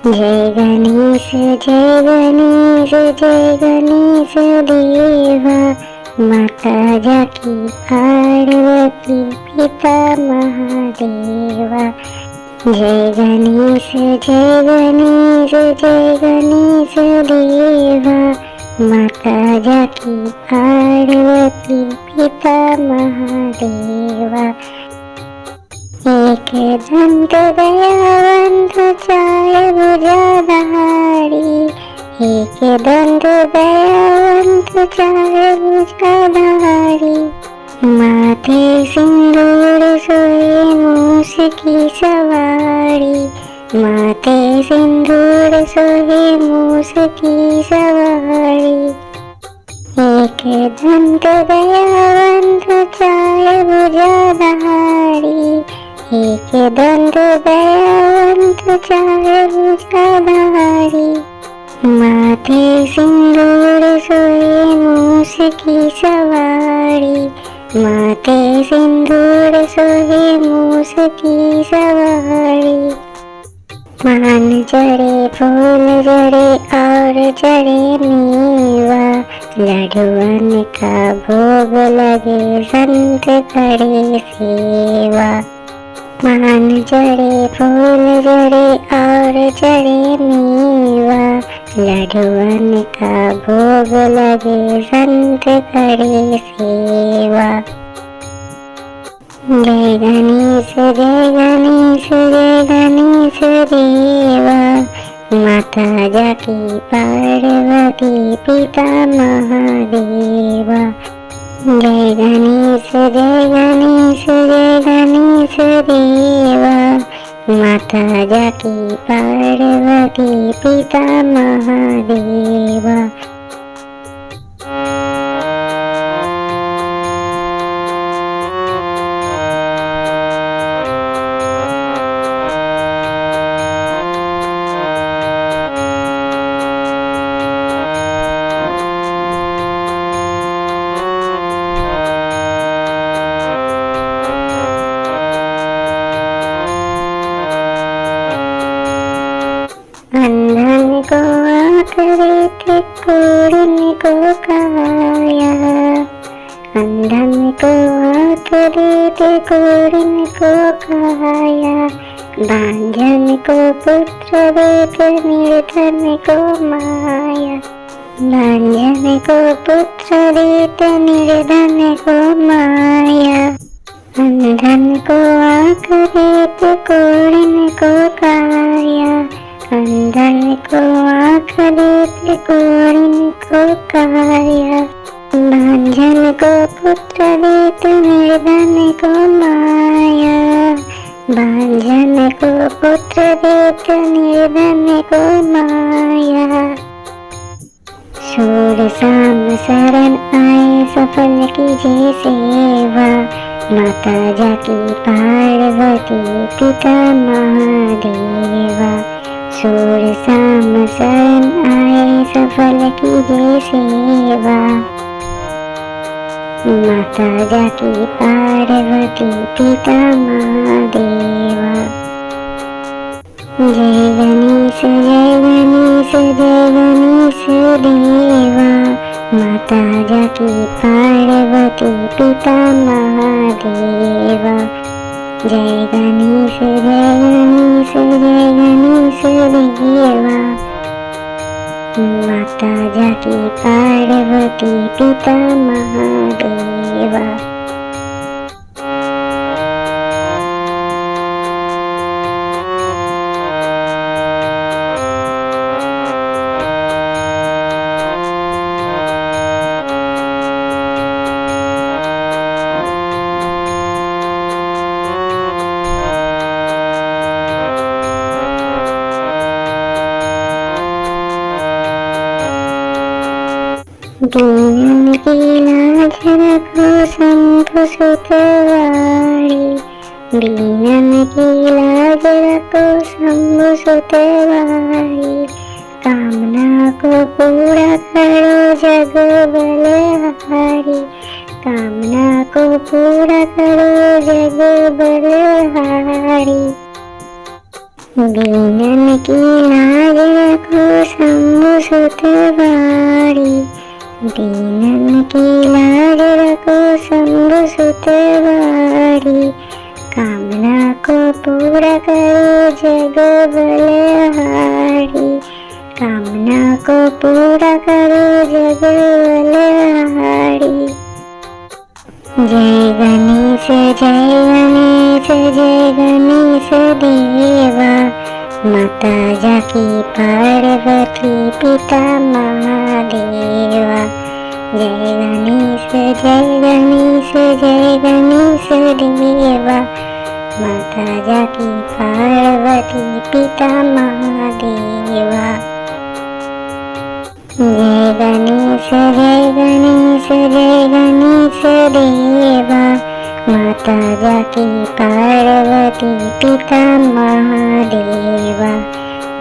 जय गणेश जय गणेश जय गणेश देवा। माता जाकी पार्वती पिता महादेवा। जय गणेश जय गणेश जय गणेश देवा। माता जाकी पार्वती पिता महादेवा। एक दंत दयावंत चार भुजाधारी। एक दंत दयावंत चार भुजाधारी। माथे सिंदूर सोए मूस की सवारी। माथे सिंदूर सोए मूस की सवारी। एक दंत दयावंत चार भुजाधारी। एक दंत दयावंत चार भुजाधारी। माथे सिंदूर सोए मूस की सवारी। माथे सिंदूर सोए मूस की सवारी। मान जड़े फूल जड़े और जड़े मेवा। लड्डुअन का भोग लगे संत करे सेवा। मान जड़े फूल जड़े और जड़े मेवा। लड्डुअन का भोग लगे संत करे सेवा। जय गणेश जय गणेश जय गणेश देवा। माता जाकी पार्वती पिता महादेवा। जय गणेश जय गणेश जय गणेश देवा। माता जाकी पार्वती पिता महादेवा। अंधन को आँख देते कुरुन को काया। अंधन को आँख देते कुरुन को काया। बांझन को पुत्र देते निर्धन को माया। बांझन को पुत्र देते निर्धन को माया। अंधन को आँख देते कुरुन को काया। अंधन को आँख देते कुरुन को काया। बांझन को पुत्र देते निर्धन को माया। बांझन को पुत्र देते निर्धन को माया। सूर शाम शरण आए सफल कीजिए सेवा। माता जाकी पार्वती पिता महादेवा। सूर शाम शरण आए सफल कीजिए सेवा। माता जाकी पार्वती पिता महादेवा। जय गणेश जय गणेश जय गणेश देवा। माता जाकी पार्वती पिता महादेवा। जय गणेश जय गणेश जय गणेश देवा। माता जाकी पार्वती पिता महादेवा। दीनन की लाज रखो शंभु सुतवारी। दीनन की लाज रखो शंभु सुतवारी। कामना को पूरा करो जग बलहारी। कामना को पूरा करो जग बलहारी। बीनन की लाज रखो शंभु सुत बाड़ी, बीनन की लाज रखो शंभु सुत बाड़ी। कामना को पूरा करे जग बलहारी, कामना को पूरा करे जग बलहारी। जय गणेश जय गणेश जय गणेश देवा, माता जाकी पार्वती पिता महादेवा। जय गणेश जय गणेश जय गणेश देवा, माता जाकी पार्वती पिता महादेवा। जय गणेश जय गणेश जय गणेश देवा, माता जाकी पार्वती पिता महादेवा।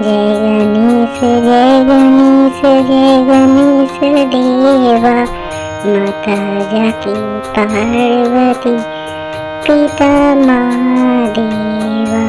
जय गणेश जय गणेश जय गणेश देवा, माता जाकी पार्वती पिता महादेवा।